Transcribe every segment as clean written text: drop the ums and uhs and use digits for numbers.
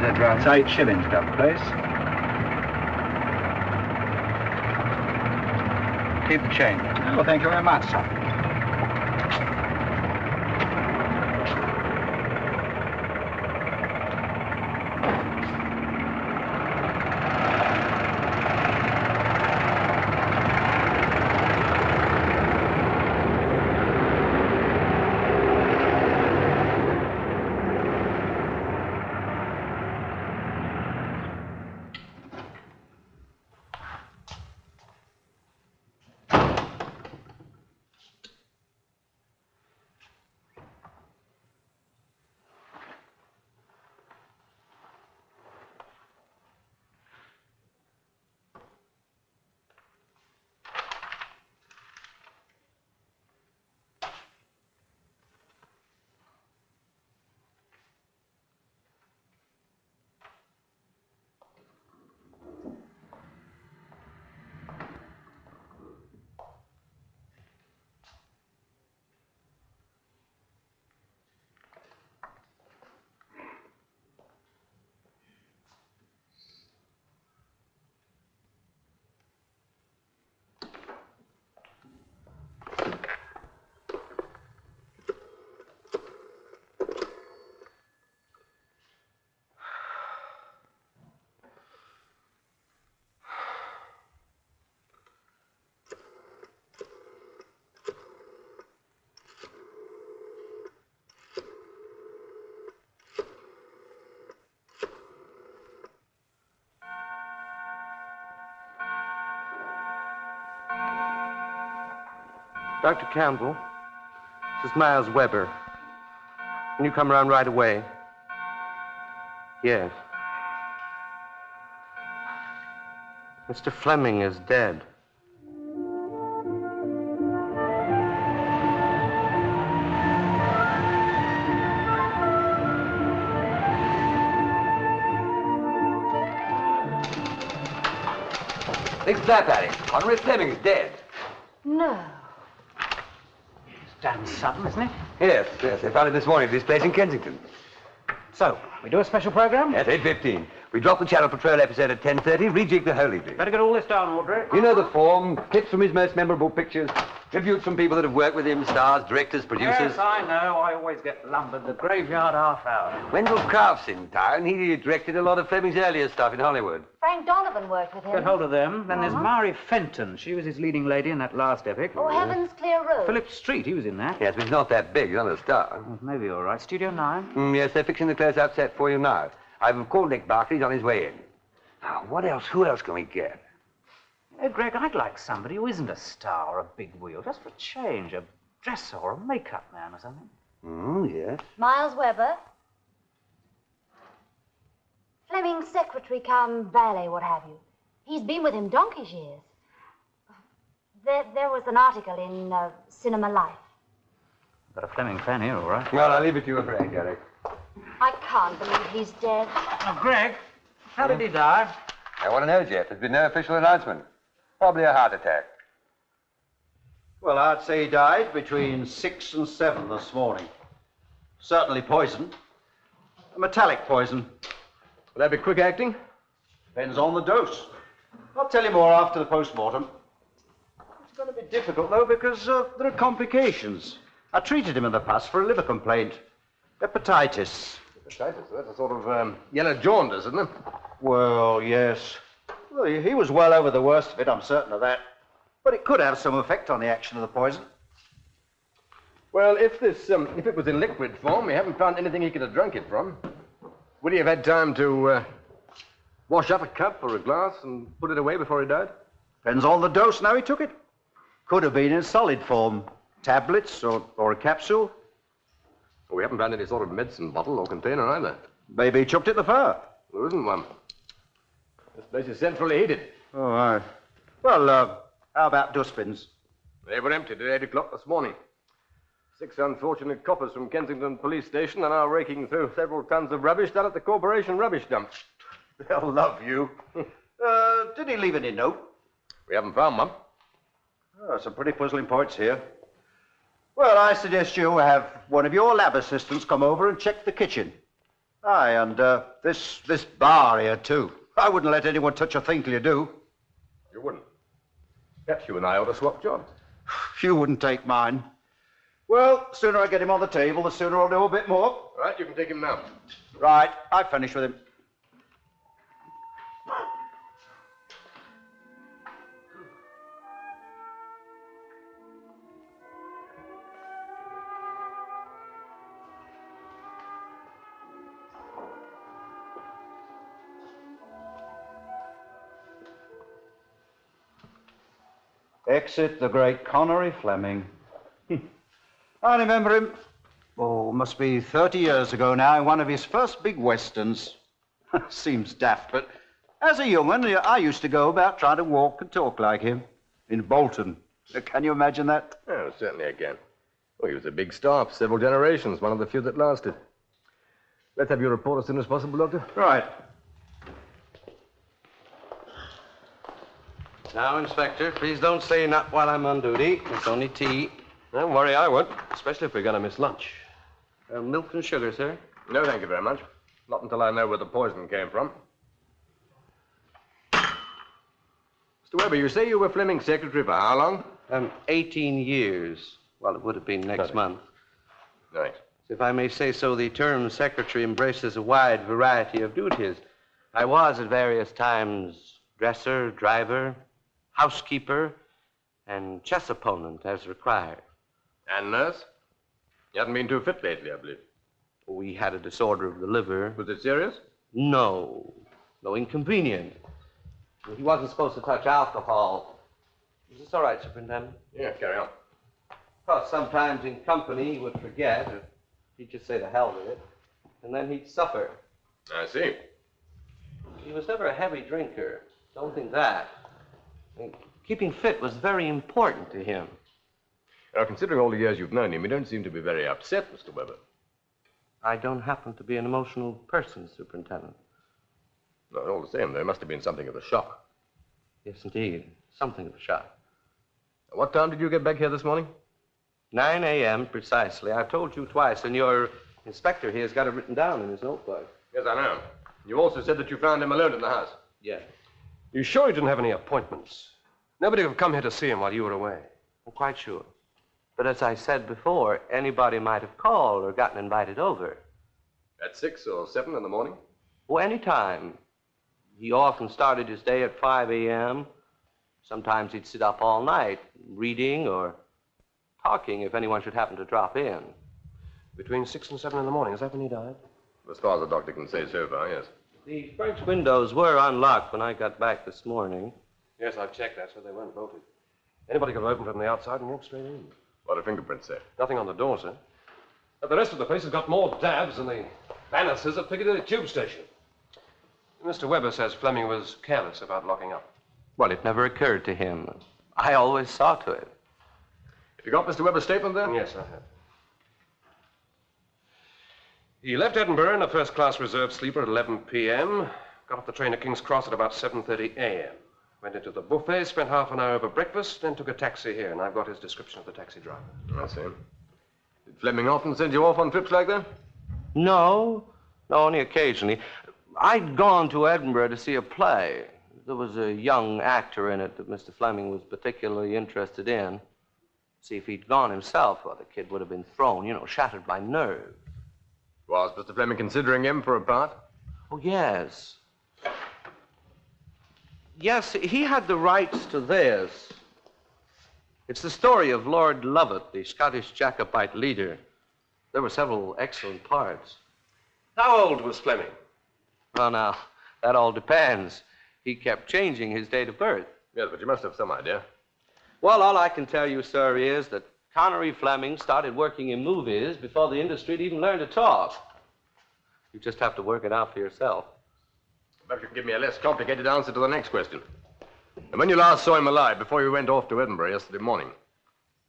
that, Ralph? It's 8 shillings, that place. Keep the change. Oh, thank you very much, sir. Dr. Campbell, this is Miles Weber. Can you come around right away? Yes. Mr. Fleming is dead. Big slap at him. Conrad Fleming's dead. No. Damn sudden, isn't it? Yes, yes. They found it this morning at this place in Kensington. So, we do a special program? Yes, 8:15. We drop the Channel Patrol episode at 10:30, rejig the whole evening. Better get all this down, Audrey. You know the form. Clips from his most memorable pictures. Tributes from people that have worked with him. Stars, directors, producers. Yes, I know. I always get lumbered. The graveyard half hour. Wendell Crafts in town. He directed a lot of Fleming's earlier stuff in Hollywood. Frank Donovan worked with him. Get hold of them. Then there's Mari Fenton. She was his leading lady in that last epic. Oh, Heaven's Clear Road. Philip Street, he was in that. Yes, but he's not that big. He's not a star. Oh, maybe all right. Studio 9? Yes, they're fixing the close-up set for you now. I've called Nick Barkley. He's on his way in. Now, what else? Who else can we get? Hey, Greg, I'd like somebody who isn't a star or a big wheel, just for a change, a dresser or a makeup man or something. Oh, yes. Miles Weber. Fleming's secretary come valet, what have you. He's been with him donkey's years. There was an article in Cinema Life. Got a Fleming fan here, all right. Well, I'll leave it to you, Frank, Eric. I can't believe he's dead. Now, Greg, how did he die? I want to know, Jeff. There's been no official announcement. Probably a heart attack. Well, I'd say he died between 6 and 7 this morning. Certainly poison. A metallic poison. Will that be quick acting? Depends on the dose. I'll tell you more after the post-mortem. It's going to be difficult, though, because there are complications. I treated him in the past for a liver complaint. Hepatitis. Hepatitis? That's a sort of yellow jaundice, isn't it? Well, yes. Well, he was well over the worst of it, I'm certain of that. But it could have some effect on the action of the poison. Well, if it was in liquid form, we haven't found anything he could have drunk it from. Would he have had time to wash up a cup or a glass and put it away before he died? Depends on the dose now he took it. Could have been in solid form. Tablets or a capsule. We haven't found any sort of medicine bottle or container either. Maybe he chucked it in the fire. There isn't one. This place is centrally heated. Oh, aye. Well, how about dustbins? They were emptied at 8 o'clock this morning. 6 unfortunate coppers from Kensington Police Station are now raking through several tons of rubbish down at the corporation rubbish dump. They'll love you. Did he leave any note? We haven't found one. Oh, some pretty puzzling points here. Well, I suggest you have one of your lab assistants come over and check the kitchen. Aye, and this bar here, too. I wouldn't let anyone touch a thing till you do. You wouldn't? Perhaps you and I ought to swap jobs. You wouldn't take mine. Well, the sooner I get him on the table, the sooner I'll do a bit more. All right, you can take him now. Right, I've finished with him. Exit the great Connery Fleming. I remember him, must be 30 years ago now, in one of his first big westerns. Seems daft, but as a young one, I used to go about trying to walk and talk like him in Bolton. Can you imagine that? Oh, certainly I can. Well, he was a big star for several generations, one of the few that lasted. Let's have your report as soon as possible, Doctor. Right. Now, Inspector, please don't say not while I'm on duty. It's only tea. Don't worry, I won't, especially if we're going to miss lunch. Milk and sugar, sir. No, thank you very much. Not until I know where the poison came from. Mr. Weber, you say you were Fleming's secretary for how long? 18 years. Well, it would have been next month. Thanks. If I may say so, the term secretary embraces a wide variety of duties. I was at various times dresser, driver, housekeeper, and chess opponent as required. And nurse? You haven't been too fit lately, I believe. We had a disorder of the liver. Was it serious? No. No, inconvenient. He wasn't supposed to touch alcohol. Is this all right, Superintendent? Yeah, carry on. Well, sometimes in company he would forget, or he'd just say the hell with it, and then he'd suffer. I see. He was never a heavy drinker. Don't think that. I mean, keeping fit was very important to him. Now, considering all the years you've known him, you don't seem to be very upset, Mr. Weber. I don't happen to be an emotional person, Superintendent. No, all the same, there must have been something of a shock. Yes, indeed. Something of a shock. What time did you get back here this morning? 9 a.m. precisely. I've told you twice, and your inspector here has got it written down in his notebook. Yes, I know. You also said that you found him alone in the house. Yes. You sure you didn't have any appointments? Nobody would have come here to see him while you were away. I'm quite sure. But as I said before, anybody might have called or gotten invited over. At 6 or 7 in the morning? Oh, any time. He often started his day at 5 a.m. Sometimes he'd sit up all night, reading or talking if anyone should happen to drop in. Between 6 and 7 in the morning, is that when he died? As far as the doctor can say so far, yes. The French windows were unlocked when I got back this morning. Yes, I've checked that, so they weren't bolted. Anybody could have opened from the outside and walked straight in. What do fingerprints say? Nothing on the door, sir. But the rest of the place has got more dabs than the bannisters at Piccadilly Tube Station. Mr. Weber says Fleming was careless about locking up. Well, it never occurred to him. I always saw to it. Have you got Mr. Weber's statement then? Yes, I have. He left Edinburgh in a first-class reserve sleeper at 11 p.m., got off the train at King's Cross at about 7:30 a.m., went into the buffet, spent half an hour over breakfast, then took a taxi here, and I've got his description of the taxi driver. I see. Did Fleming often send you off on trips like that? No, only occasionally. I'd gone to Edinburgh to see a play. There was a young actor in it that Mr. Fleming was particularly interested in. See, if he'd gone himself, well, the kid would have been thrown, shattered by nerves. Was Mr. Fleming considering him for a part? Oh, yes. Yes, he had the rights to this. It's the story of Lord Lovat, the Scottish Jacobite leader. There were several excellent parts. How old was Fleming? Well, now, that all depends. He kept changing his date of birth. Yes, but you must have some idea. Well, all I can tell you, sir, is that Connery Fleming started working in movies before the industry had even learned to talk. You just have to work it out for yourself. Perhaps you can give me a less complicated answer to the next question. And when you last saw him alive, before you went off to Edinburgh yesterday morning,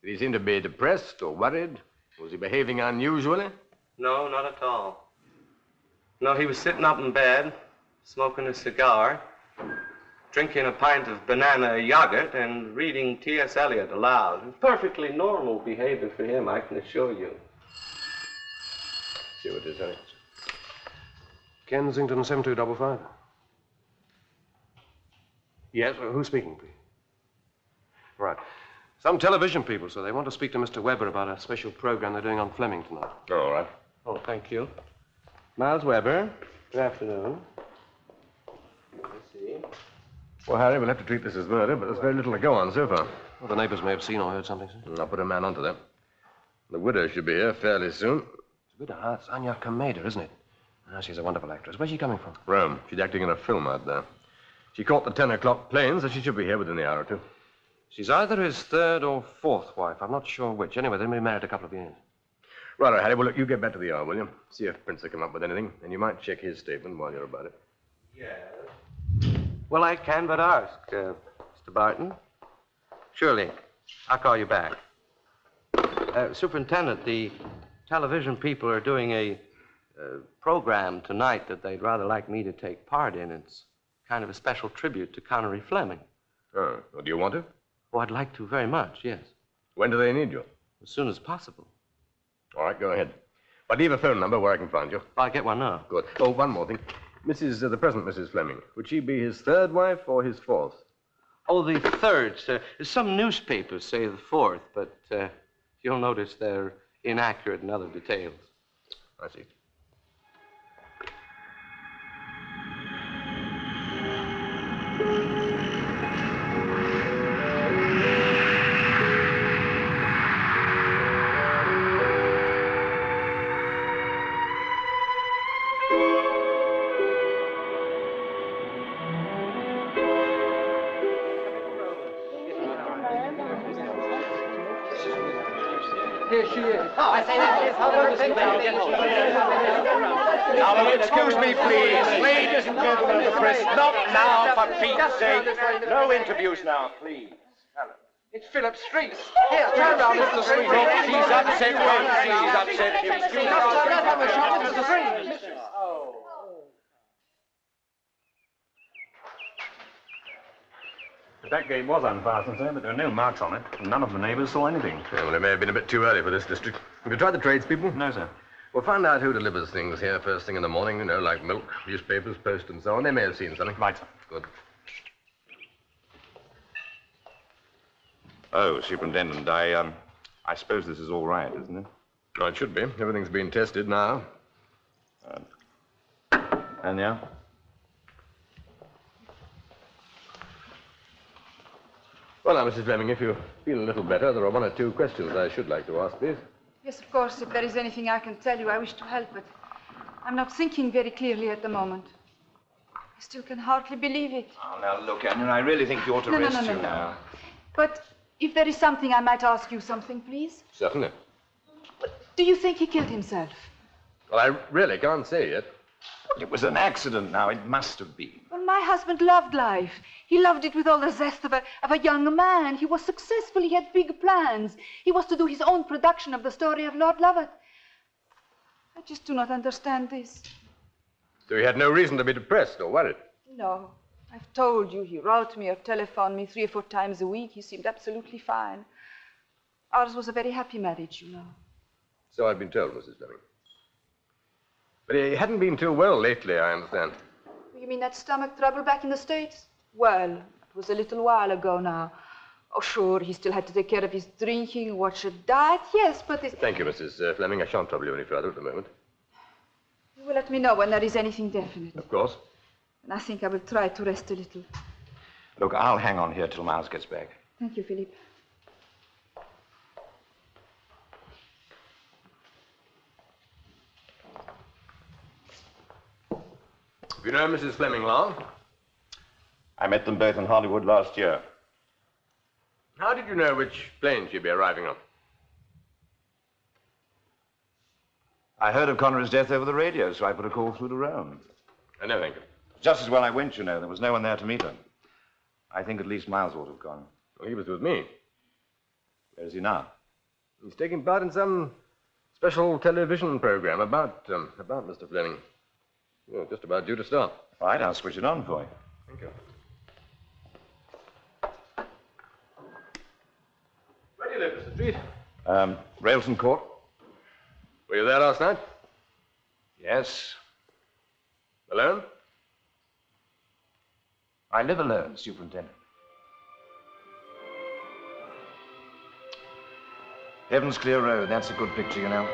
did he seem to be depressed or worried? Was he behaving unusually? No, not at all. No, he was sitting up in bed, smoking a cigar, drinking a pint of banana yogurt, and reading T.S. Eliot aloud. Perfectly normal behavior for him, I can assure you. See what it is, honey. Kensington 7255. Yes, who's speaking, please? Right. Some television people, so they want to speak to Mr. Weber about a special program they're doing on Fleming tonight. All right. Oh, thank you. Miles Weber. Good afternoon. Let's see. Well, Harry, we'll have to treat this as murder, but there's very little to go on so far. Well, the neighbors may have seen or heard something, sir. I'll put a man onto that. The widow should be here fairly soon. It's a bit hard. It's Anya Komeda, isn't it? Ah, she's a wonderful actress. Where's she coming from? Rome. She's acting in a film out there. She caught the 10 o'clock plane, so she should be here within the hour or two. She's either his third or fourth wife. I'm not sure which. Anyway, they've been married a couple of years. Right, Harry. Well, look, you get back to the hour, will you? See if Prince will come up with anything, and you might check his statement while you're about it. Yes. Well, I can but ask, Mr. Barton. Surely. I'll call you back. Superintendent, the television people are doing a program tonight that they'd rather like me to take part in. It's kind of a special tribute to Connery Fleming. Oh, well, do you want to? Oh, I'd like to very much, yes. When do they need you? As soon as possible. All right, go ahead. But leave a phone number where I can find you. I'll get one now. Good. Oh, one more thing. The present Mrs. Fleming, would she be his third wife or his fourth? Oh, the third, sir. Some newspapers say the fourth, but you'll notice they're inaccurate in other details. I see. Here she is. Oh, I say Now, excuse me, please. Ladies and gentlemen of the press, not now, for Pete's sake. No interviews now, please. It's Philip Street. Here, turn around, Mr. Street. She's upset once, she's upset him. Mr. Street. That gate was unfastened, sir, but there are no marks on it. None of the neighbors saw anything. Yeah, well, it may have been a bit too early for this district. Have you tried the tradespeople? No, sir. Well, find out who delivers things here first thing in the morning, you know, like milk, newspapers, post, and so on. They may have seen something. Right, sir. Good. Oh, Superintendent, I suppose this is all right, isn't it? Oh, it should be. Everything's been tested now. And yeah? Well, now, Mrs. Fleming, if you feel a little better, there are one or two questions I should like to ask, please. Yes, of course. If there is anything I can tell you, I wish to help, but I'm not thinking very clearly at the moment. I still can hardly believe it. Oh, now, look, Anya, I really think you ought to rest you now. But if there is something, I might ask you something, please. Certainly. Do you think he killed himself? Well, I really can't say yet. Well, it was an accident now. It must have been. Well, my husband loved life. He loved it with all the zest of a young man. He was successful. He had big plans. He was to do his own production of the story of Lord Lovat. I just do not understand this. So he had no reason to be depressed or worried? No. I've told you, he wrote me or telephoned me 3 or 4 times a week. He seemed absolutely fine. Ours was a very happy marriage, you know. So I've been told, Mrs. Fleming. But he hadn't been too well lately, I understand. You mean that stomach trouble back in the States? Well, it was a little while ago now. Oh, sure, he still had to take care of his drinking, watch a diet, yes, but it... Thank you, Mrs. Fleming. I shan't trouble you any further at the moment. You will let me know when there is anything definite. Of course. And I think I will try to rest a little. Look, I'll hang on here till Miles gets back. Thank you, Philip. You know Mrs. Fleming long? I met them both in Hollywood last year. How did you know which plane she'd be arriving on? I heard of Conrad's death over the radio, so I put a call through to Rome. I know, thank you. Just as well I went, you know. There was no one there to meet her. I think at least Miles ought to have gone. Well, he was with me. Where is he now? He's taking part in some special television program about Mr. Fleming. Well, just about due to start. All right, I'll switch it on for you. Thank you. Where do you live, Mr. Street? Railton Court? Were you there last night? Yes. Alone? I live alone, Superintendent. Heaven's Clear Road, that's a good picture, you know.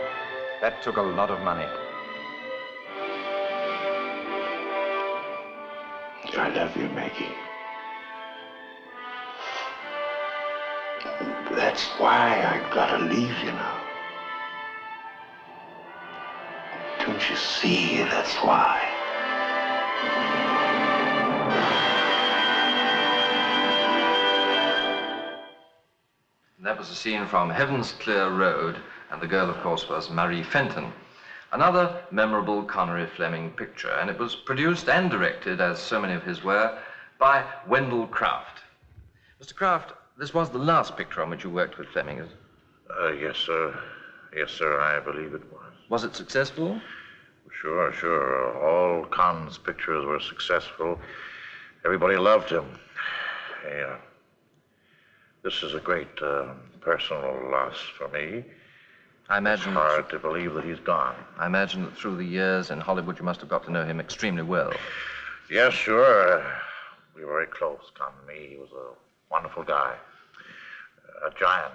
That took a lot of money. I love you, Maggie. That's why I gotta leave you now. Don't you see? That's why. That was a scene from Heaven's Clear Road, and the girl, of course, was Marie Fenton. Another memorable Connery Fleming picture, and it was produced and directed, as so many of his were, by Wendell Kraft. Mr. Kraft, this was the last picture on which you worked with Fleming, is it? Yes, sir. Yes, sir, I believe it was. Was it successful? Sure, sure. All Con's pictures were successful. Everybody loved him. Yeah. This is a great personal loss for me. I imagine... It's hard to believe that he's gone. I imagine that through the years in Hollywood, you must have got to know him extremely well. Yes, sure. We were very close, Con and me. He was a wonderful guy. A giant.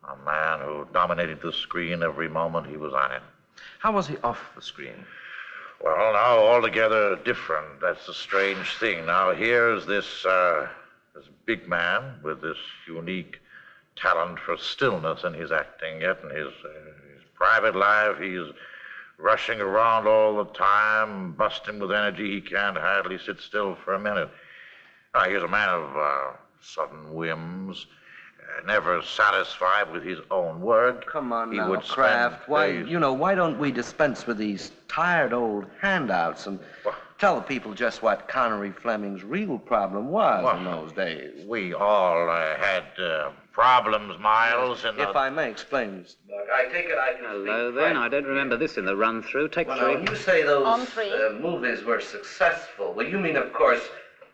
A man who dominated the screen every moment he was on it. How was he off the screen? Well, now altogether different. That's the strange thing. Now here's this big man with this unique talent for stillness in his acting, yet in his private life he's rushing around all the time, busting with energy. He can't hardly sit still for a minute. He's a man of sudden whims, never satisfied with his own work. Come on He now, would Kraft. spend Why, days- why don't we dispense with these tired old handouts and tell the people just what Connery Fleming's real problem was in those days? We all had problems, Miles, and If I may explain, Mr. Buck, I take it I can Hello, speak then. frankly. I don't remember this in the run-through. Take Well, three. now, when you say those On three. movies were successful, well, you mean, of course,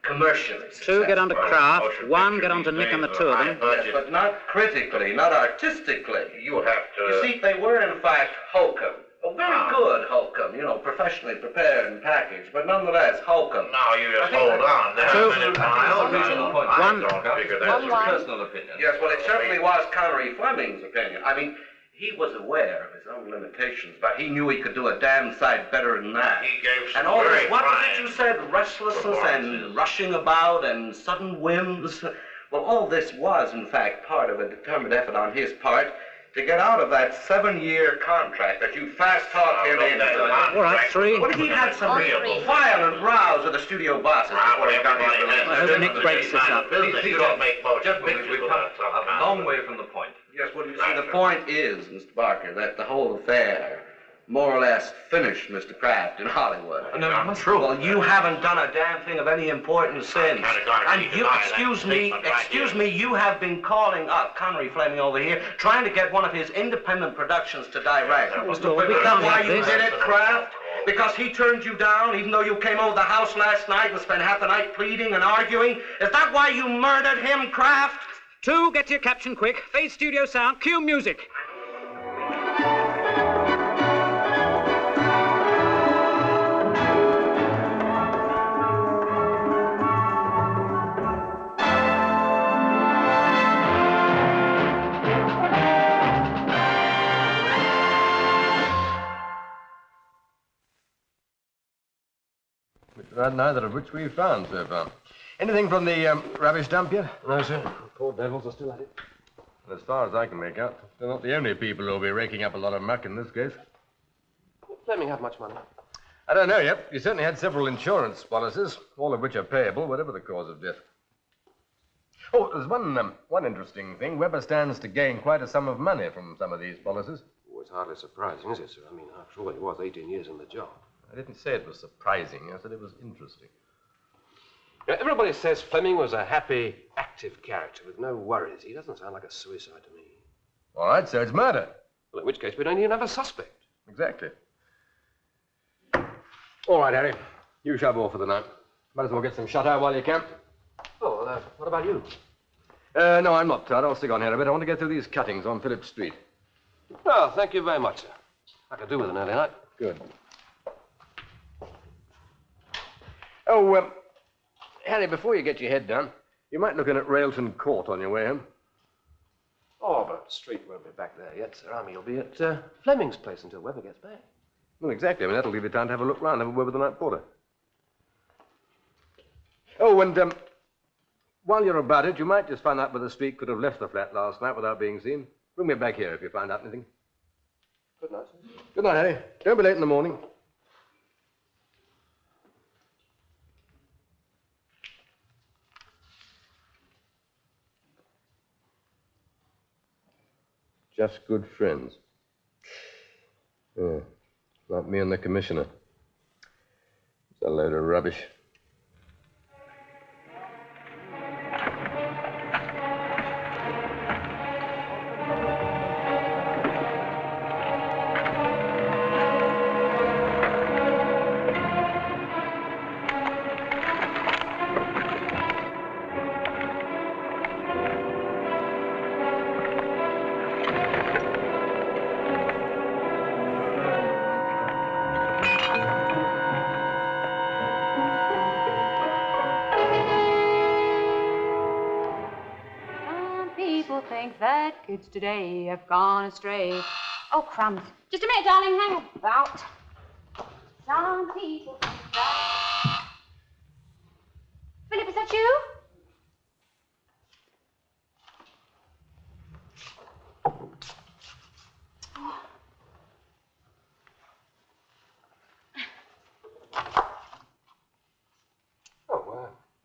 commercially successful. Two get onto Kraft, one get onto Nick and the two of them. Yes, but not critically, not artistically. You have to... You see, they were, in fact, hokum. Oh, very good hokum, professionally prepared and packaged, but nonetheless, hokum. Now, you just hold on. There's a minute, Miles. One. I don't figure That's that's a personal opinion. Yes, well, it certainly was Connery Fleming's opinion. I mean, he was aware of his own limitations, but he knew he could do a damn sight better than that. He gave some And all very this, what was fine it you said, restlessness and rushing about and sudden whims? Well, all this was, in fact, part of a determined effort on his part to get out of that 7-year contract that you fast-talked him into. All right, three. Well, he had some violent rows with the studio bosses. I hope Nick breaks this up. You don't make much of it. We've come a long way from the point. Yes, well, you see, the point is, Mr. Barker, that the whole affair more or less finished Mr. Kraft in Hollywood. No, that's true. Well, you haven't done a damn thing of any importance since. And you, excuse me, you have been calling up Connery Fleming over here, trying to get one of his independent productions to direct. Mr. We Is can't that why have you this. did it, Kraft? Because he turned you down, even though you came over the house last night and spent half the night pleading and arguing? Is that why you murdered him, Kraft? Two, get to your caption quick. Fade studio sound, cue music. Neither of which we've found so far. Anything from the rubbish dump yet? No, sir. Poor devils are still at it. As far as I can make out, they're not the only people who'll be raking up a lot of muck in this case. Did Fleming have much money? I don't know yet. He certainly had several insurance policies, all of which are payable, whatever the cause of death. Oh, there's one interesting thing. Weber stands to gain quite a sum of money from some of these policies. Oh, it's hardly surprising, is it, sir? I mean, after all, he was 18 years in the job. I didn't say it was surprising. I said it was interesting. Now, everybody says Fleming was a happy, active character with no worries. He doesn't sound like a suicide to me. All right, so it's murder. Well, in which case we don't even have a suspect. Exactly. All right, Harry. You shove off for the night. Might as well get some shut-eye while you can. Oh, well, what about you? No, I'm not tired. I'll stick on here a bit. I want to get through these cuttings on Phillips Street. Oh, thank you very much, sir. I could do with an early night. Good. Oh, Harry, before you get your head down, you might look in at Railton Court on your way home. Oh, but Street won't be back there yet, Sir. I mean, he'll be at Fleming's place until Webber gets back. Well, exactly. I mean, that'll give you time to have a look round, have a word with the night porter. Oh, and while you're about it, you might just find out whether Street could have left the flat last night without being seen. Bring me back here if you find out anything. Good night, sir. Good night, Harry. Don't be late in the morning. Just good friends. Yeah, like me and the commissioner. It's a load of rubbish. Kids today have gone astray. Oh, crumbs. Just a minute, darling. Hang about. Some people think that... Philip, is that you?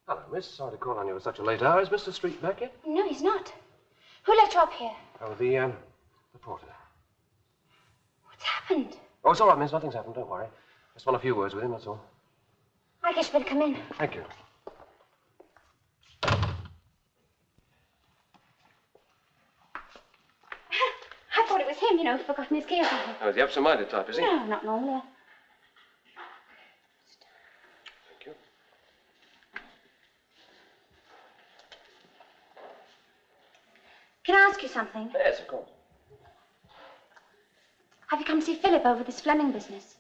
Hello, miss. Sorry to call on you at such a late hour. Is Mr. Street back yet? No, he's not. Who let you up here? Oh, the porter. What's happened? Oh, it's all right, miss. Nothing's happened. Don't worry. Just want a few words with him, that's all. I guess you better come in. Thank you. I thought it was him, you know, forgotten his key or something. Oh, is he absent-minded type, is he? No, not normally. Thank you. Can I ask you something? Yes, of course. Have you come to see Philip over this Fleming business?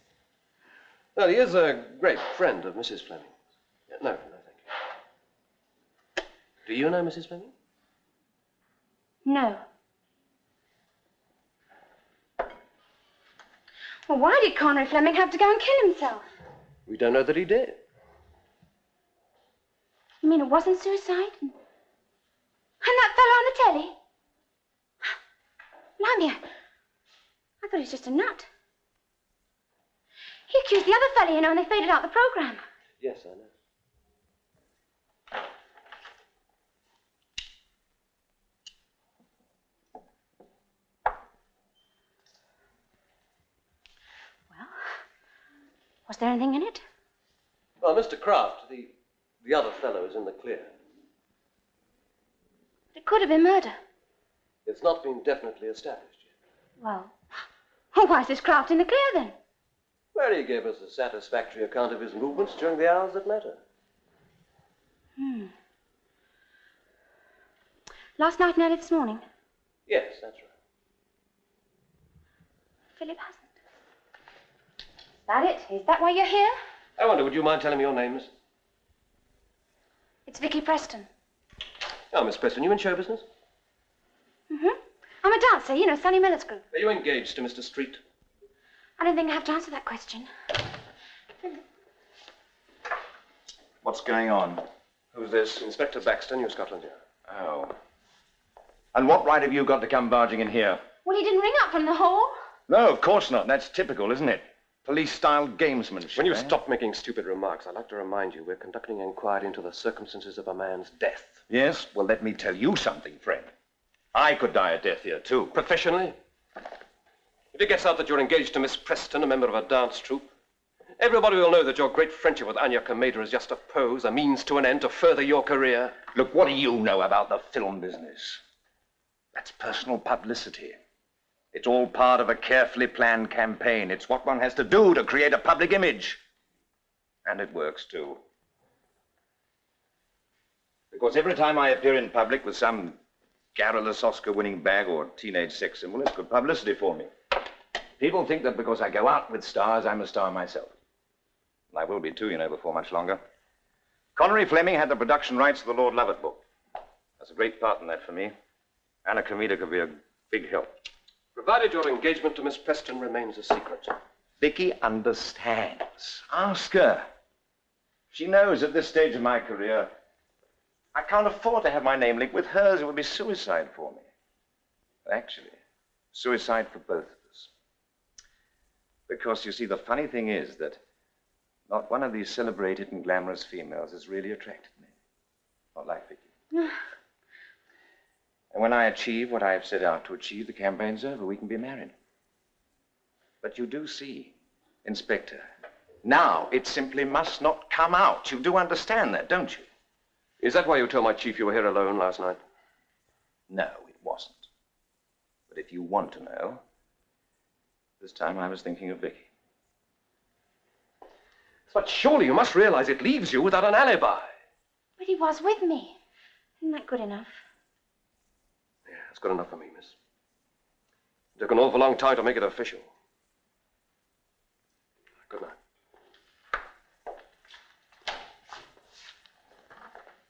Well, he is a great friend of Mrs. Fleming. No, thank you. Do you know Mrs. Fleming? No. Well, why did Connery Fleming have to go and kill himself? We don't know that he did. You mean it wasn't suicide? And that fellow on the telly? Blimey, I thought he was just a nut. He accused the other fellow, you know, and they faded out the program. Yes, I know. Was there anything in it? Well, Mr. Kraft, the other fellow is in the clear. It could have been murder. It's not been definitely established yet. Well, why is this Kraft in the clear then? Well, he gave us a satisfactory account of his movements during the hours that matter. Last night and early this morning? Yes, that's right. Philip hasn't. Is that it? Is that why you're here? I wonder, would you mind telling me your name, miss? It's Vicky Preston. Oh, Miss Preston, you in show business? I'm a dancer, you know, Sonny Miller's group. Are you engaged to Mr. Street? I don't think I have to answer that question. What's going on? Who's this? Inspector Baxter, New Scotland Yard. Oh. And what right have you got to come barging in here? Well, he didn't ring up from the hall. No, of course not. That's typical, isn't it? Police-style gamesmanship. When you eh? stop making stupid remarks, I'd like to remind you we're conducting an inquiry into the circumstances of a man's death. Yes? Well, let me tell you something, friend. I could die a death here, too. Professionally? If it gets out that you're engaged to Miss Preston, a member of a dance troupe, everybody will know that your great friendship with Anya Kameda is just a pose, a means to an end to further your career. Look, what do you know about the film business? That's personal publicity. It's all part of a carefully planned campaign. It's what one has to do to create a public image. And it works, too. Because every time I appear in public with some garrulous Oscar-winning bag or teenage sex symbol, it's good publicity for me. People think that because I go out with stars, I'm a star myself. And I will be, too, you know, before much longer. Connery Fleming had the production rights to the Lord Lovat book. That's a great part in that for me. Anna Comida could be a big help. Provided your engagement to Miss Preston remains a secret. Vicky understands. Ask her. She knows at this stage of my career, I can't afford to have my name linked with hers. It would be suicide for me. Actually, suicide for both of us. Because, you see, the funny thing is that not one of these celebrated and glamorous females has really attracted me. Not like Vicky. And when I achieve what I have set out to achieve, the campaign's over. We can be married. But you do see, Inspector, now it simply must not come out. You do understand that, don't you? Is that why you told my chief you were here alone last night? No, it wasn't. But if you want to know, this time I was thinking of Vicky. But surely you must realize it leaves you without an alibi. But he was with me. Isn't that good enough? Yeah, that's good enough for me, miss. It took an awful long time to make it official. Good night.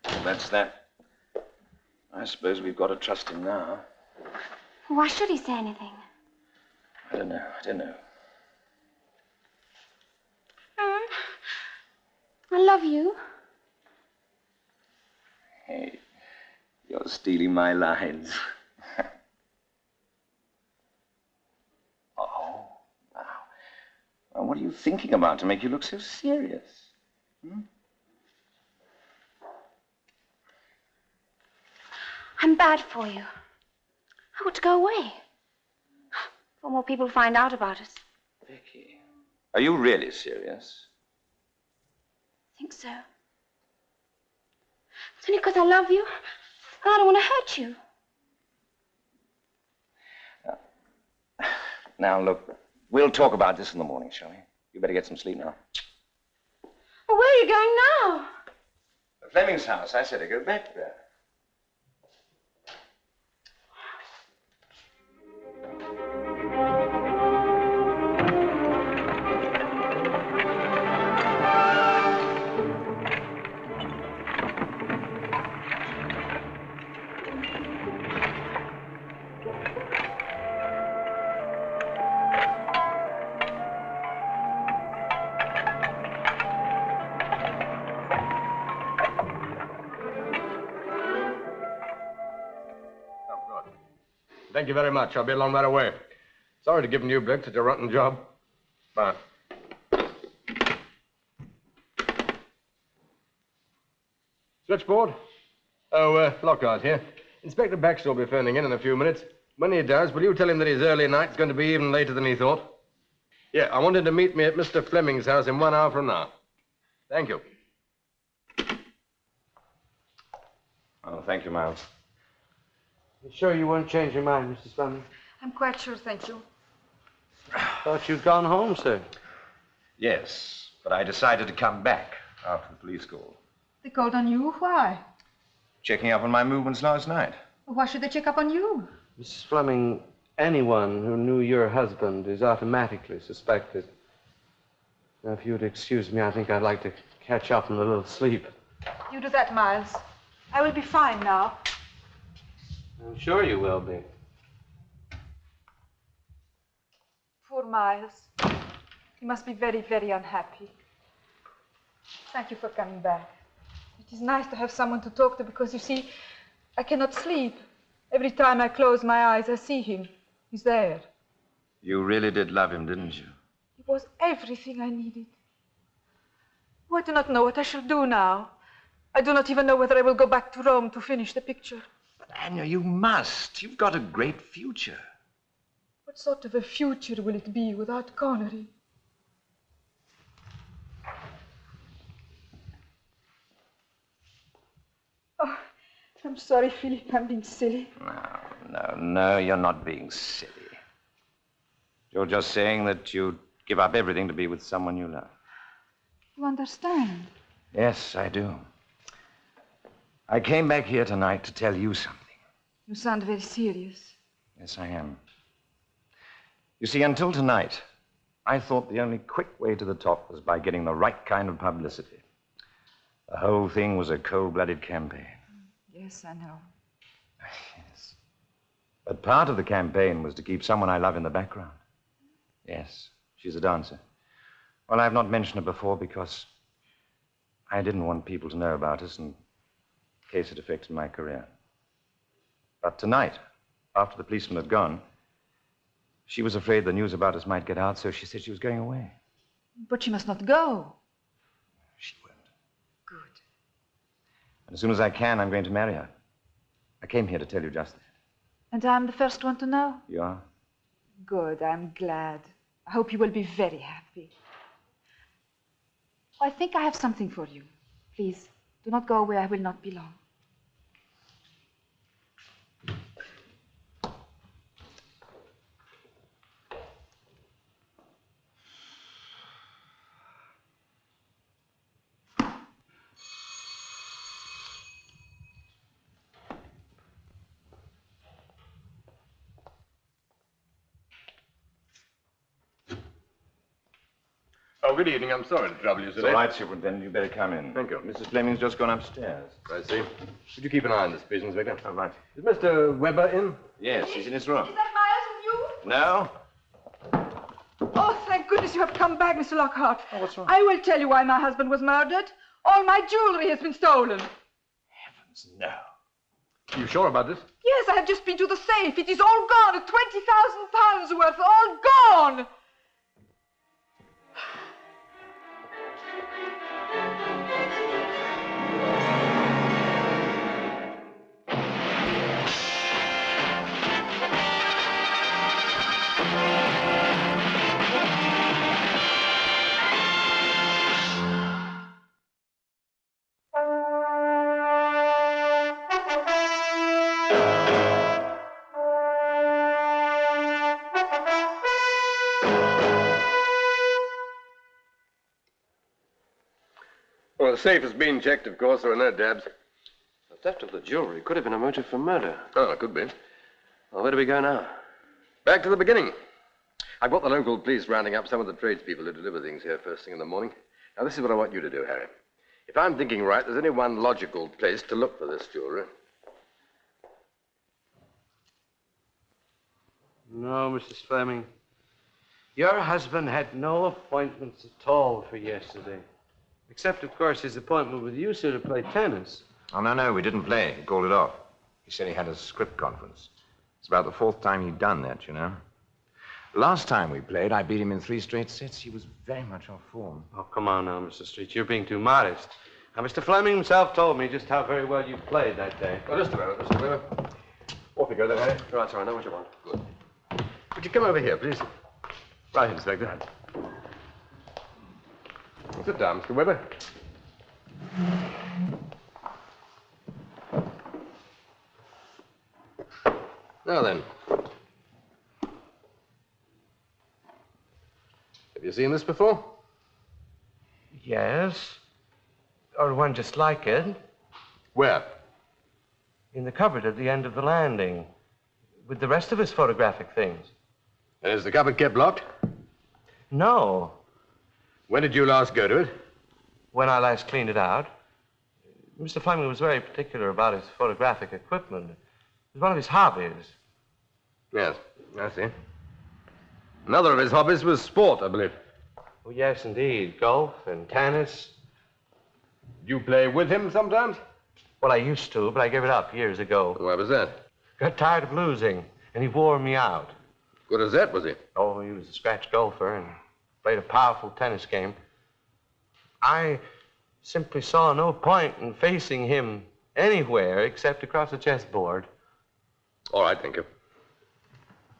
Well, that's that. I suppose we've got to trust him now. Why should he say anything? I don't know. I love you. Hey, you're stealing my lines. Oh, wow. Well, what are you thinking about to make you look so serious? I'm bad for you. I ought to go away. Before more people find out about us. Vicky, are you really serious? I think so. It's only because I love you, and I don't want to hurt you. Now, look, we'll talk about this in the morning, shall we? You better get some sleep now. Well, where are you going now? The Fleming's house. I said to go back there. Thank you very much. I'll be along right away. Sorry to give you, Brick, such a rotten job. Bye. Switchboard? Oh, Lockhart here. Inspector Baxter will be phoning in a few minutes. When he does, will you tell him that his early night's going to be even later than he thought? Yeah, I want him to meet me at Mr. Fleming's house in 1 hour from now. Thank you. Oh, thank you, Miles. You sure you won't change your mind, Mrs. Fleming? I'm quite sure, thank you. Thought you'd gone home, sir. Yes, but I decided to come back after the police called. They called on you? Why? Checking up on my movements last night. Why should they check up on you? Mrs. Fleming, anyone who knew your husband is automatically suspected. Now, if you'd excuse me, I think I'd like to catch up on a little sleep. You do that, Miles. I will be fine now. I'm sure you will be. Poor Miles. He must be very, very unhappy. Thank you for coming back. It is nice to have someone to talk to because, you see, I cannot sleep. Every time I close my eyes, I see him. He's there. You really did love him, didn't you? He was everything I needed. Oh, I do not know what I shall do now. I do not even know whether I will go back to Rome to finish the picture. But, Anya, you must. You've got a great future. What sort of a future will it be without Connery? Oh, I'm sorry, Philip. I'm being silly. No, you're not being silly. You're just saying that you'd give up everything to be with someone you love. You understand? Yes, I do. I came back here tonight to tell you something. You sound very serious. Yes, I am. You see, until tonight, I thought the only quick way to the top was by getting the right kind of publicity. The whole thing was a cold-blooded campaign. Yes, I know. Yes. But part of the campaign was to keep someone I love in the background. Yes, she's a dancer. Well, I've not mentioned her before because I didn't want people to know about us in case it affected my career. But tonight, after the policeman had gone, she was afraid the news about us might get out, so she said she was going away. But she must not go. She won't. Good. And as soon as I can, I'm going to marry her. I came here to tell you just that. And I'm the first one to know? You are? Good, I'm glad. I hope you will be very happy. I think I have something for you. Please, do not go away. I will not be long. Oh, good evening. I'm sorry to trouble you, It's sir. all right, Superintendent. You better come in. Thank you. Mrs. Fleming's just gone upstairs. I see. Would you keep an eye on this, please, Inspector? All right. Is Mr. Weber in? Yes, he's in his room. Is that Miles with you? No? Oh, thank goodness you have come back, Mr. Lockhart. Oh, what's wrong? I will tell you why my husband was murdered. All my jewelry has been stolen. Heavens, no. You sure about this? Yes, I have just been to the safe. It is all gone. £20,000 worth. All gone. Well, the safe has been checked, of course. There are no dabs. The theft of the jewelry could have been a motive for murder. Oh, it could be. Well, where do we go now? Back to the beginning. I've got the local police rounding up some of the tradespeople who deliver things here first thing in the morning. Now, this is what I want you to do, Harry. If I'm thinking right, there's only one logical place to look for this jewelry. No, Mrs. Fleming. Your husband had no appointments at all for yesterday. Except, of course, his appointment with you, sir, to play tennis. Oh, no, we didn't play. He called it off. He said he had a script conference. It's about the fourth time he'd done that, you know. Last time we played, I beat him in 3 straight sets. He was very much off form. Oh, come on now, Mr. Street. You're being too modest. Now, Mr. Fleming himself told me just how very well you played that day. Oh, just a moment, Mr. Weber. Off you go then, Harry. Right, sir, I know what you want. Good. Would you come over here, please? Right, Inspector. Sit down, Mr. Weber. Now then. Have you seen this before? Yes. Or one just like it. Where? In the cupboard at the end of the landing. With the rest of his photographic things. And is the cupboard kept locked? No. When did you last go to it? When I last cleaned it out. Mr. Fleming was very particular about his photographic equipment. It was one of his hobbies. Yes, I see. Another of his hobbies was sport, I believe. Oh, yes, indeed. Golf and tennis. Do you play with him sometimes? Well, I used to, but I gave it up years ago. Why was that? Got tired of losing, and he wore me out. Good as that, was he? Oh, he was a scratch golfer and played a powerful tennis game. I simply saw no point in facing him anywhere except across the chessboard. All right, thank you.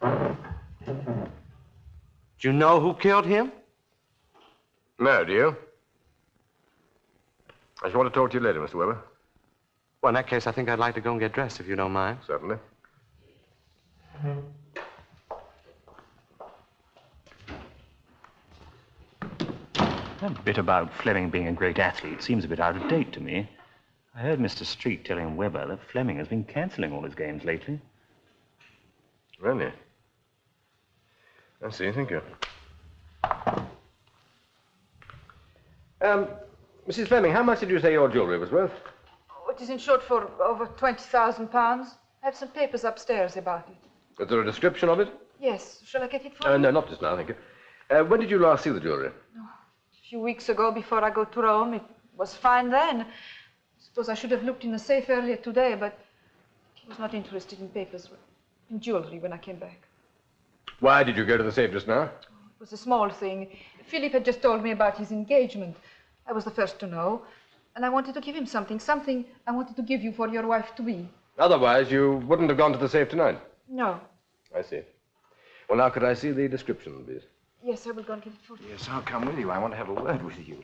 Do you know who killed him? No, do you? I just want to talk to you later, Mr. Weber. Well, in that case, I think I'd like to go and get dressed, if you don't mind. Certainly. That bit about Fleming being a great athlete seems a bit out of date to me. I heard Mr. Street telling Weber that Fleming has been cancelling all his games lately. Really? I see, thank you. Mrs. Fleming, how much did you say your jewelry was worth? Oh, it is insured for over £20,000. I have some papers upstairs about it. Is there a description of it? Yes. Shall I get it for you? No, not just now, thank you. When did you last see the jewelry? A few weeks ago, before I go to Rome. It was fine then. I suppose I should have looked in the safe earlier today, but I was not interested in papers, in jewelry when I came back. Why did you go to the safe just now? It was a small thing. Philip had just told me about his engagement. I was the first to know. And I wanted to give him something I wanted to give you for your wife-to-be. Otherwise, you wouldn't have gone to the safe tonight? No. I see. Well, now, could I see the description, please? Yes, I will go and get it for you. Yes, I'll come with you. I want to have a word with you.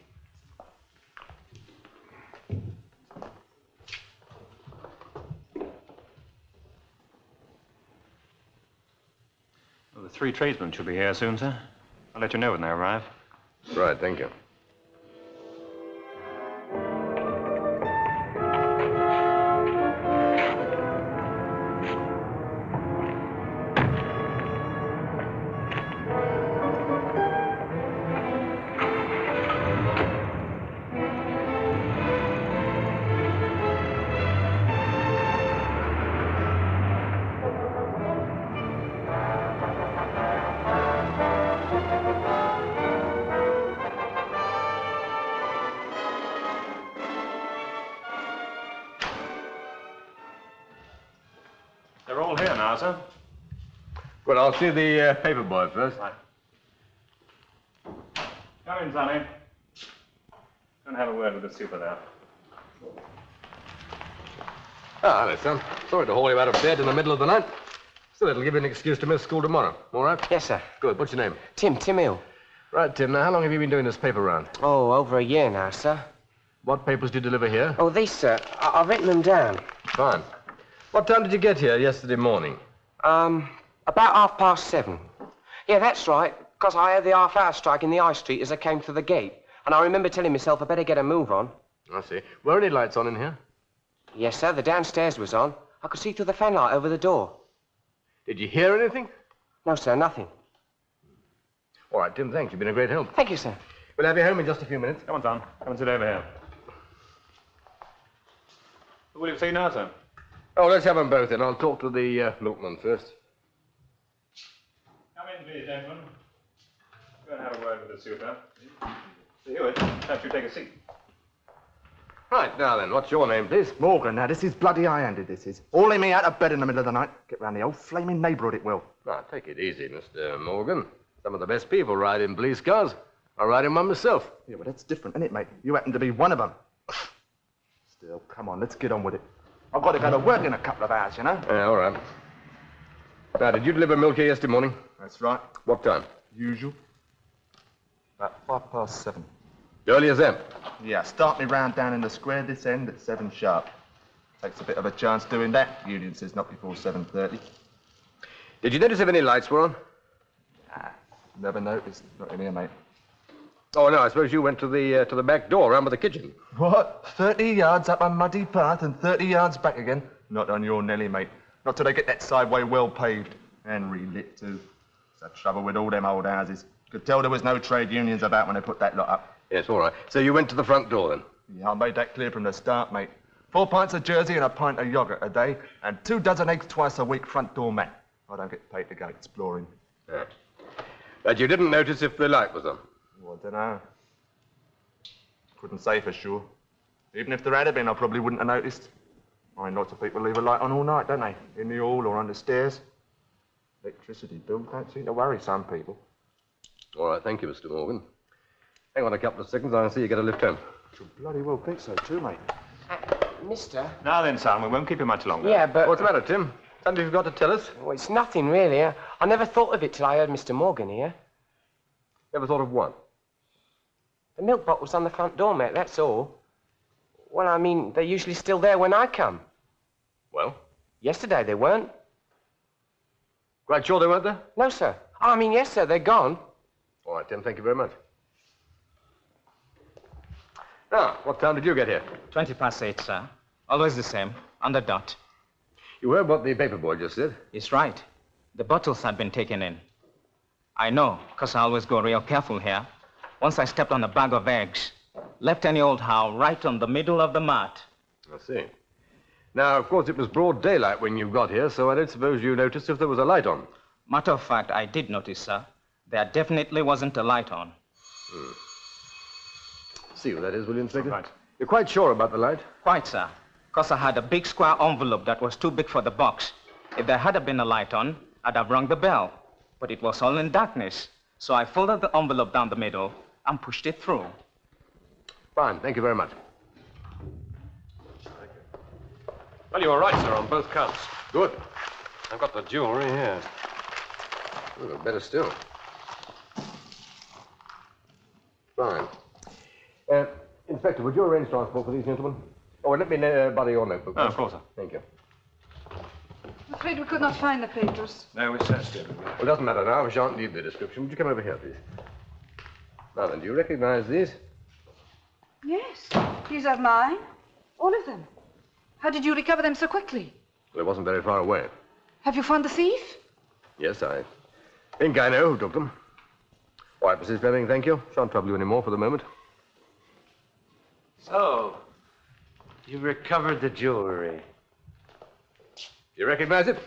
Well, the 3 tradesmen should be here soon, sir. I'll let you know when they arrive. Right, thank you. They're all here now, sir. Well, I'll see the paper boy first. Right. Come in, Sonny. Go and have a word with the super there. Ah, hello, son. Sorry to haul you out of bed in the middle of the night. Still, it'll give you an excuse to miss school tomorrow. All right? Yes, sir. Good. What's your name? Tim Hill. Right, Tim. Now, how long have you been doing this paper round? Oh, over a year now, sir. What papers do you deliver here? Oh, these, sir. I've written them down. Fine. What time did you get here yesterday morning? About 7:30. Yeah, that's right, because I had the half-hour strike in the High Street as I came through the gate. And I remember telling myself I better get a move on. I see. Were any lights on in here? Yes, sir. The downstairs was on. I could see through the fanlight over the door. Did you hear anything? No, sir, nothing. All right, Tim, thanks. You've been a great help. Thank you, sir. We'll have you home in just a few minutes. Come on, Tom. Come and sit over here. Who will you see now, sir? Oh, let's have them both in. I'll talk to the milkman first. Come in, please, gentlemen. Go and have a word with the super. Sir Hewitt, perhaps you take a seat. Right, now then, what's your name, please? Morgan, now, this is bloody high-handed, this is. Hauling me out of bed in the middle of the night. Get round the whole flaming neighbourhood, it will. Now, take it easy, Mr. Morgan. Some of the best people ride in police cars. I ride in one myself. Yeah, well, that's different, isn't it, mate? You happen to be one of them. Still, come on, let's get on with it. I've got to go to work in a couple of hours, you know? Yeah, all right. Now, did you deliver milk here yesterday morning? That's right. What time? Usual. About 7:05. Early as them? Yeah, start me round down in the square this end at 7 sharp. Takes a bit of a chance doing that. Union says not before 7:30. Did you notice if any lights were on? Nah, never noticed. Not in here, mate. Oh, no, I suppose you went to the back door, round by the kitchen. What? 30 yards up a muddy path and 30 yards back again? Not on your Nelly, mate. Not till they get that sideway well paved. And relit, too. It's the trouble with all them old houses. Could tell there was no trade unions about when they put that lot up. Yes, all right. So you went to the front door, then? Yeah, I made that clear from the start, mate. 4 pints of Jersey and a pint of yoghurt a day, and 2 dozen eggs twice a week front door mat. I don't get paid to go exploring. Yeah. But you didn't notice if the light was on? Well, I don't know. Couldn't say for sure. Even if there had been, I probably wouldn't have noticed. I mean, lots of people leave a light on all night, don't they? In the hall or on the stairs. Electricity bills don't seem to worry some people. All right, thank you, Mr. Morgan. Hang on a couple of seconds, I'll see you get a lift home. You bloody well think so, too, mate. Mister? Now then, son, we won't keep you much longer. Yeah, but... What's the matter, Tim? Something you've got to tell us? Well, it's nothing, really. I never thought of it till I heard Mr. Morgan here. Never thought of what? The milk bottles on the front door, mate, that's all. Well, I mean, they're usually still there when I come. Well? Yesterday they weren't. Quite sure they weren't there? No, sir. I mean, yes, sir, they're gone. All right, Tim, thank you very much. Now, what time did you get here? 8:20, sir. Always the same, on the dot. You heard what the paper boy just said? It's right. The bottles had been taken in. I know, because I always go real careful here. Once I stepped on a bag of eggs, Left any old how right on the middle of the mat. I see. Now, of course, it was broad daylight when you got here, so I don't suppose you noticed if there was a light on. Matter of fact, I did notice, sir. There definitely wasn't a light on. See what that is, will you, Inspector? Right. You're quite sure about the light? Quite, sir. Because I had a big square envelope that was too big for the box. If there had been a light on, I'd have rung the bell. But it was all in darkness. So I folded the envelope down the middle and pushed it through. Fine, thank you very much. Well, you were right, sir, on both counts. Good. I've got the jewelry here. Oh, better still. Fine. Inspector, would you arrange transport for these gentlemen? Oh, and let me borrow your notebook. Oh, of course, sir. Thank you. I'm afraid we could not find the papers. No, we searched it. Well, it doesn't matter now. We shan't need the description. Would you come over here, please? Now then, do you recognize these? Yes, these are mine. All of them. How did you recover them so quickly? Well, it wasn't very far away. Have you found the thief? Yes, I think I know who took them. All right, Mrs. Fleming, thank you. Shan't trouble you any more for the moment. So, you recovered the jewelry. You recognize it?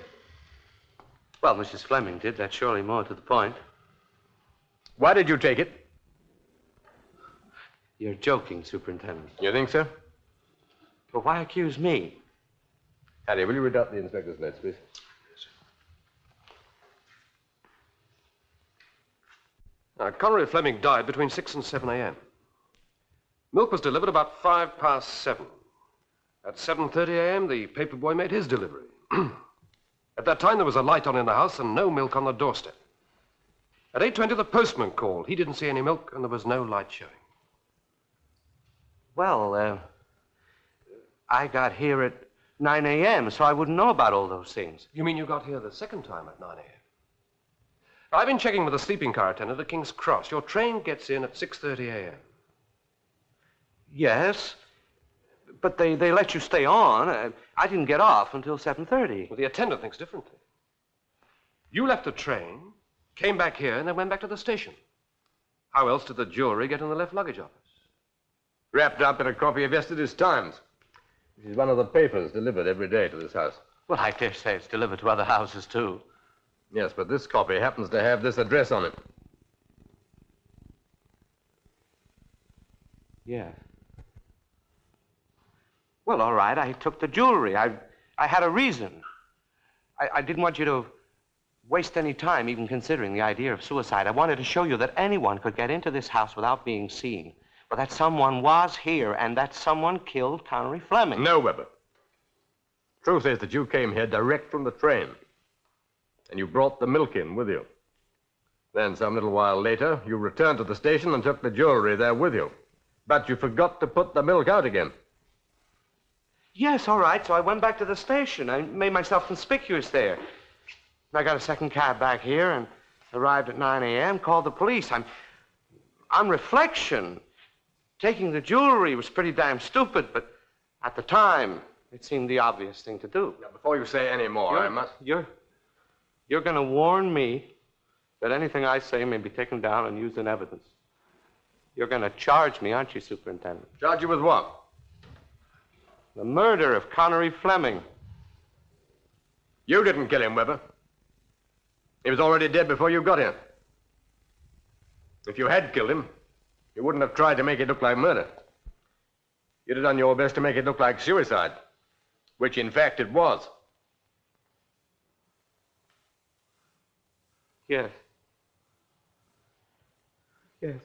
Well, Mrs. Fleming did. That's surely more to the point. Why did you take it? You're joking, Superintendent. You think so? But why accuse me? Harry, will you read out the inspector's notes, please? Connery Fleming died between 6 and 7 a.m. Milk was delivered about 7:05. At 7:30 a.m., the paperboy made his delivery. At that time, there was a light on in the house and no milk on the doorstep. At 8:20, the postman called. He didn't see any milk, and there was no light showing. Well, I got here at 9 a.m., so I wouldn't know about all those things. You mean you got here the second time at 9 a.m.? I've been checking with the sleeping car attendant at King's Cross. Your train gets in at 6:30 a.m. Yes, but they let you stay on. I didn't get off until 7:30. Well, the attendant thinks differently. You left the train, came back here, and then went back to the station. How else did the jewelry get in the left luggage office? Wrapped up in a copy of yesterday's Times, which is one of the papers delivered every day to this house. Well, I dare say it's delivered to other houses, too. Yes, but this copy happens to have this address on it. Yeah. Well, all right, I took the jewelry. I had a reason. I didn't want you to waste any time even considering the idea of suicide. I wanted to show you that anyone could get into this house without being seen. But that someone was here, and that someone killed Connery Fleming. No, Weber. Truth is that you came here direct from the train. And you brought the milk in with you. Then, some little while later, you returned to the station and took the jewelry there with you. But you forgot to put the milk out again. Yes, all right, so I went back to the station. I made myself conspicuous there. I got a second cab back here and arrived at 9 a.m., called the police. On reflection, taking the jewelry was pretty damn stupid, but at the time, it seemed the obvious thing to do. Now, before you say any more, I must... You're going to warn me that anything I say may be taken down and used in evidence. You're going to charge me, aren't you, Superintendent? Charge you with what? The murder of Connery Fleming. You didn't kill him, Weber. He was already dead before you got here. If you had killed him, you wouldn't have tried to make it look like murder. You'd have done your best to make it look like suicide, which in fact it was. Yes. Yes.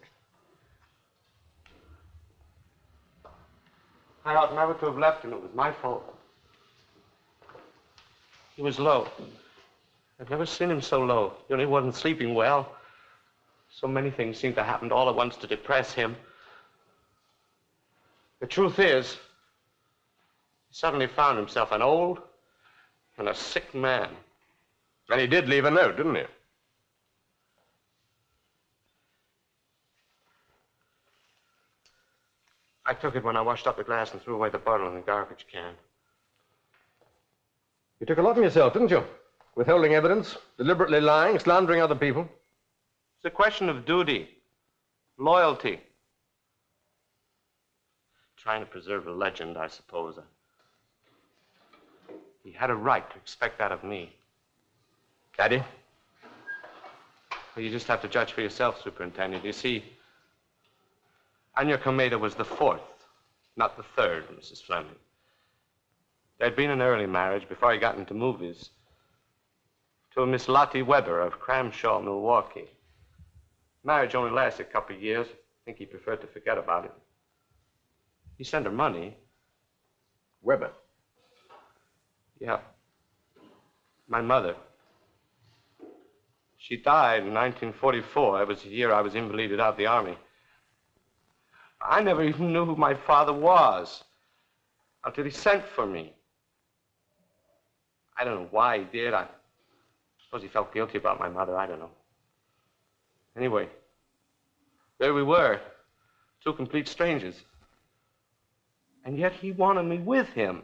I ought never to have left him. It was my fault. He was low. I've never seen him so low. He only wasn't sleeping well. So many things seemed to happen all at once to depress him. The truth is, he suddenly found himself an old and a sick man. And he did leave a note, didn't he? I took it when I washed up the glass and threw away the bottle in the garbage can. You took a lot on yourself, didn't you? Withholding evidence, deliberately lying, slandering other people. It's a question of duty, loyalty. trying to preserve a legend, I suppose. He had a right to expect that of me. Daddy? Well, you just have to judge for yourself, Superintendent. You see, Anya Comeda was the fourth, not the third, Mrs. Fleming. There'd been an early marriage before I got into movies to a Miss Lottie Weber of Cramshaw, Milwaukee. Marriage only lasted a couple of years. I think he preferred to forget about it. He sent her money. Weber? Yeah. My mother. She died in 1944. That was the year I was invalided out of the Army. I never even knew who my father was until he sent for me. I don't know why he did. I suppose he felt guilty about my mother. I don't know. Anyway, there we were, two complete strangers. And yet he wanted me with him.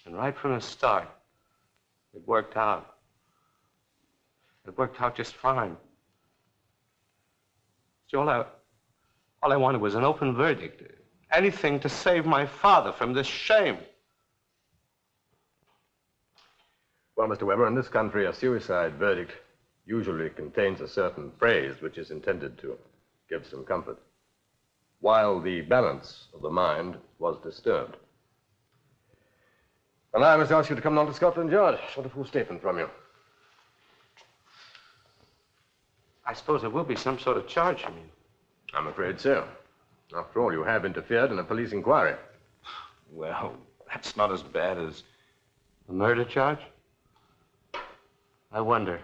And right from the start, it worked out. It worked out just fine. See, all I wanted was an open verdict. Anything to save my father from this shame. Well, Mr. Weber, in this country, a suicide verdict usually contains a certain phrase which is intended to give some comfort, while the balance of the mind was disturbed. And I must ask you to come down to Scotland Yard. I want a full statement from you. I suppose there will be some sort of charge, you mean? I'm afraid so. After all, you have interfered in a police inquiry. Well, that's not as bad as... A murder charge? I wonder.